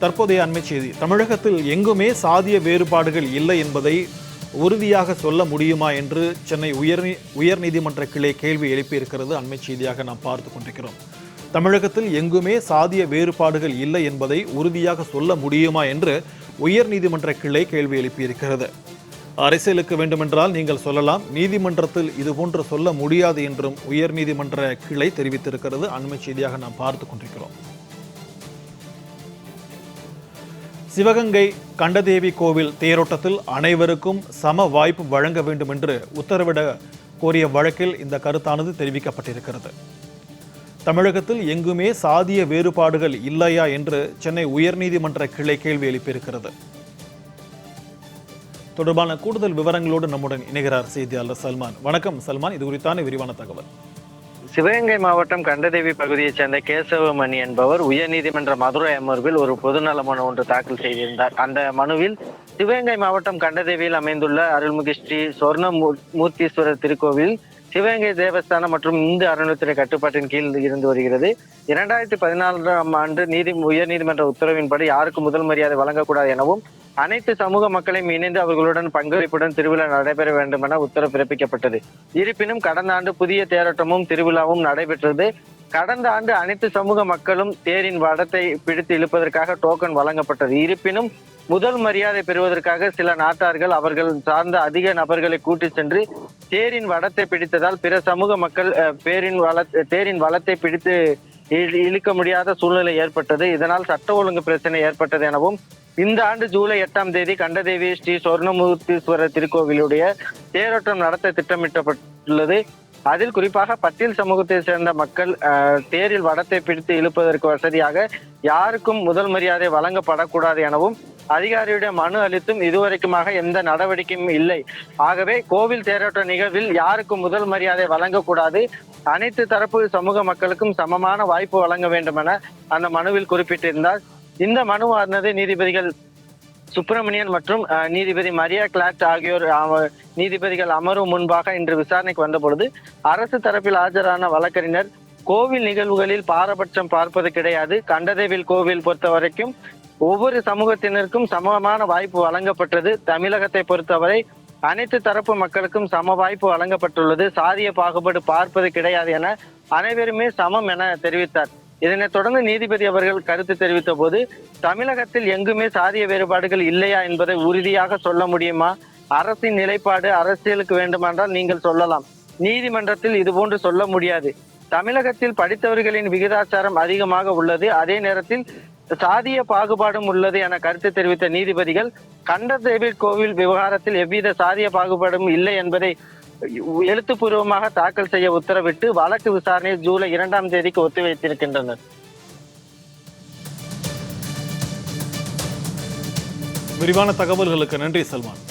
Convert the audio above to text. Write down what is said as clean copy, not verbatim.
தற்போதைய அண்மை செய்தி. தமிழகத்தில் எங்குமே சாதிய வேறுபாடுகள் இல்லை என்பதை உறுதியாக சொல்ல முடியுமா என்று சென்னை உயர்நீதிமன்ற கிளை கேள்வி எழுப்பியிருக்கிறது. அண்மை செய்தியாக நாம் பார்த்து கொண்டிருக்கிறோம். தமிழகத்தில் எங்குமே சாதிய வேறுபாடுகள் இல்லை என்பதை உறுதியாக சொல்ல முடியுமா என்று உயர்நீதிமன்ற கிளை கேள்வி எழுப்பியிருக்கிறது. அரசியலுக்கு வேண்டுமென்றால் நீங்கள் சொல்லலாம், நீதிமன்றத்தில் இதுபோன்று சொல்ல முடியாது என்றும் உயர்நீதிமன்ற கிளை தெரிவித்திருக்கிறது. அண்மை செய்தியாக நாம் பார்த்து கொண்டிருக்கிறோம். சிவகங்கை கண்டதேவி கோவில் தேரோட்டத்தில் அனைவருக்கும் சம வாய்ப்பு வழங்க வேண்டும் என்று உத்தரவிட கோரிய வழக்கில் இந்த கருத்தானது தெரிவிக்கப்பட்டிருக்கிறது. தமிழகத்தில் எங்குமே சாதிய வேறுபாடுகள் இல்லையா என்று சென்னை உயர்நீதிமன்ற கிளை கேள்வி எழுப்பியிருக்கிறது. தொடர்பான கூடுதல் விவரங்களோடு நம்முடன் இணைகிறார் செய்தியாளர் சல்மான். வணக்கம் சல்மான், இது குறித்தான விரிவான தகவல். சிவகங்கை மாவட்டம் கண்டதேவி பகுதியைச் சேர்ந்த கேசவமணி என்பவர் உயர்நீதிமன்ற மதுரை அமர்வில் ஒரு பொதுநல மனு ஒன்று தாக்கல் செய்திருந்தார். அந்த மனுவில் சிவகங்கை மாவட்டம் கண்டதேவியில் அமைந்துள்ள அருள்மிகு ஸ்ரீ சொர்ணமூர்த்தீஸ்வரர் திருக்கோவில் சிவகங்கை தேவஸ்தானம் மற்றும் இந்து அறநிலையத்துறை கட்டுப்பாட்டின் கீழ் இருந்து வருகிறது. 2014ஆம் ஆண்டு உயர்நீதிமன்ற உத்தரவின்படி யாருக்கும் முதல் மரியாதை வழங்கக்கூடாது எனவும் அனைத்து சமூக மக்களையும் இணைந்து அவர்களுடன் பங்களிப்புடன் திருவிழா நடைபெற வேண்டும் என உத்தரவு பிறப்பிக்கப்பட்டது. இருப்பினும் கடந்த ஆண்டு புதிய தேரோட்டமும் திருவிழாவும் நடைபெற்றது. கடந்த ஆண்டு அனைத்து சமூக மக்களும் தேரின் வடத்தை பிடித்து இழுப்பதற்காக டோக்கன் வழங்கப்பட்டது. இருப்பினும் முதல் மரியாதை பெறுவதற்காக சில நாட்டார்கள் அவர்கள் சார்ந்த அதிக நபர்களை கூட்டி சென்று தேரின் வடத்தை பிடித்ததால் பிற சமூக மக்கள் தேரின் வளத்தை பிடித்து இழுக்க முடியாத சூழ்நிலை ஏற்பட்டது. இதனால் சட்ட ஒழுங்கு பிரச்சனை ஏற்பட்டது எனவும் இந்த ஆண்டு ஜூலை 8ஆம் தேதி கண்டதேவி ஸ்ரீ சொர்ணமூர்த்தீஸ்வரர் திருக்கோவிலுடைய தேரோட்டம் நடத்த திட்டமிட்டப்பட்டுள்ளது. அதில் குறிப்பாக பட்டியல் சமூகத்தை சேர்ந்த மக்கள் தேரில் வடத்தை பிடித்து இழுப்பதற்கு வசதியாக யாருக்கும் முதல் மரியாதை வழங்கப்படக்கூடாது எனவும் அதிகாரியுடைய மனு அளித்தும் இதுவரைக்குமாக எந்த நடவடிக்கையும் இல்லை. ஆகவே கோவில் தேரோட்ட நிகழ்வில் யாருக்கும் முதல் மரியாதை வழங்கக்கூடாது, அனைத்து தரப்பு சமூக மக்களுக்கும் சமமான வாய்ப்பு வழங்க வேண்டும் என அந்த மனுவில் குறிப்பிட்டிருந்தார். இந்த மனுவானது நீதிபதிகள் சுப்பிரமணியன் மற்றும் நீதிபதி மரியா கிளாட் ஆகியோர் நீதிபதிகள் அமர்வு முன்பாக இன்று விசாரணைக்கு வந்தபொழுது அரசு தரப்பில் ஆஜரான வழக்கறிஞர் கோவில் நிகழ்வுகளில் பாரபட்சம் பார்ப்பது கிடையாது, கண்டதேவில் கோவில் பொறுத்த வரைக்கும் ஒவ்வொரு சமூகத்தினருக்கும் சமமான வாய்ப்பு வழங்கப்பட்டது, தமிழகத்தை பொறுத்தவரை அனைத்து தரப்பு மக்களுக்கும் சம வாய்ப்பு வழங்கப்பட்டுள்ளது, சாதிய பாகுபாடு பார்ப்பது கிடையாது என அனைவருமே சமம் என தெரிவித்தார். இதனைத் தொடர்ந்து நீதிபதி அவர்கள் கருத்து தெரிவித்த போது, தமிழகத்தில் எங்குமே சாதிய வேறுபாடுகள் இல்லையா என்பதை உறுதியாக சொல்ல முடியுமா? அரசின் நிலைப்பாடு அரசியலுக்கு வேண்டுமென்றால் நீங்கள் சொல்லலாம், நீதிமன்றத்தில் இதுபோன்று சொல்ல முடியாது. தமிழகத்தில் படித்தவர்களின் விகிதாச்சாரம் அதிகமாக உள்ளது, அதே நேரத்தில் சாதிய பாகுபாடும் உள்ளது என கருத்து தெரிவித்த நீதிபதிகள் கண்டதேவி கோவில் விவகாரத்தில் எவ்வித சாதிய பாகுபாடும் இல்லை என்பதை எழுத்துப்பூர்வமாக தாக்கல் செய்ய உத்தரவிட்டு வழக்கு விசாரணையை ஜூலை 2ஆம் தேதிக்கு ஒத்திவைத்திருக்கின்றனர். விரிவான தகவல்களுக்கு நன்றி சல்மான்.